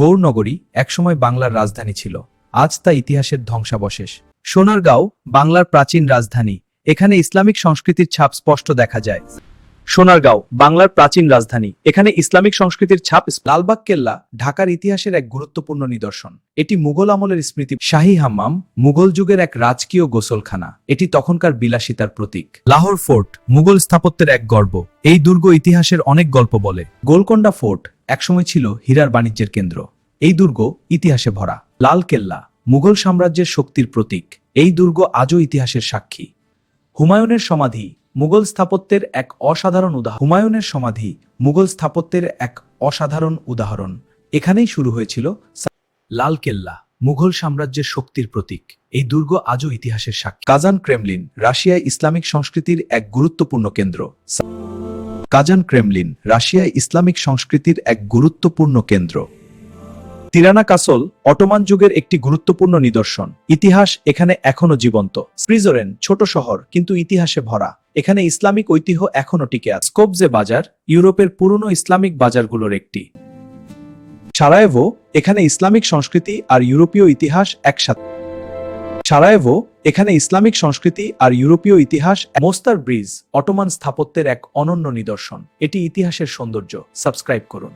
গৌরনগরী একসময় বাংলার রাজধানী ছিল, আজ তা ইতিহাসের ধ্বংসাবশেষ। সোনারগাঁও বাংলার প্রাচীন রাজধানী, এখানে ইসলামিক সংস্কৃতির ছাপ স্পষ্ট দেখা যায়। সোনারগাঁও বাংলার প্রাচীন রাজধানী, এখানে ইসলামিক সংস্কৃতির ছাপ। লালবাগ কেল্লা ঢাকার ইতিহাসের এক গুরুত্বপূর্ণ নিদর্শন। এটি মুঘল আমলের স্মৃতি। শাহী হাম্মাম মুঘল যুগের এক রাজকীয় গোসলখানা, এটি তখনকার বিলাসিতার প্রতীক। লাহোর ফোর্ট মুঘল স্থাপত্যের এক গর্ব, এই দুর্গ ইতিহাসের অনেক গল্প বলে। গোলকোন্ডা ফোর্ট একসময় ছিল হীরার বাণিজ্যের কেন্দ্র, এই দুর্গ ইতিহাসে ভরা। লাল কেল্লা মুঘল সাম্রাজ্যের শক্তির প্রতীক, এই দুর্গ আজও ইতিহাসের সাক্ষী। হুমায়ুনের সমাধি মুঘল স্থাপত্যের এক অসাধারণ উদাহরণ। এখানেই শুরু হয়েছিল। লাল কেল্লা মুঘল সাম্রাজ্যের শক্তির প্রতীক, এই দুর্গ আজও ইতিহাসের সাক্ষী। কাজান ক্রেমলিন রাশিয়ায় ইসলামিক সংস্কৃতির এক গুরুত্বপূর্ণ কেন্দ্র। কাজান ক্রেমলিন রাশিয়ায় ইসলামিক সংস্কৃতির এক গুরুত্বপূর্ণ কেন্দ্র। তিরানা কাসল অটোমান যুগের একটি গুরুত্বপূর্ণ নিদর্শন, ইতিহাস এখানে এখনো জীবন্ত। প্রিজোরেন ছোট শহর কিন্তু ইতিহাসে ভরা, এখানে ইসলামিক ঐতিহ্য এখনো টিকে আছে। স্কোপজে বাজার ইউরোপের পুরনো ইসলামিক বাজারগুলোর একটি। সারায়েভো এখানে ইসলামিক সংস্কৃতি আর ইউরোপীয় ইতিহাস একসাথে। মোস্তার ব্রিজ অটোমান স্থাপত্যের এক অনন্য নিদর্শন, এটি ইতিহাসের সৌন্দর্য। সাবস্ক্রাইব করুন।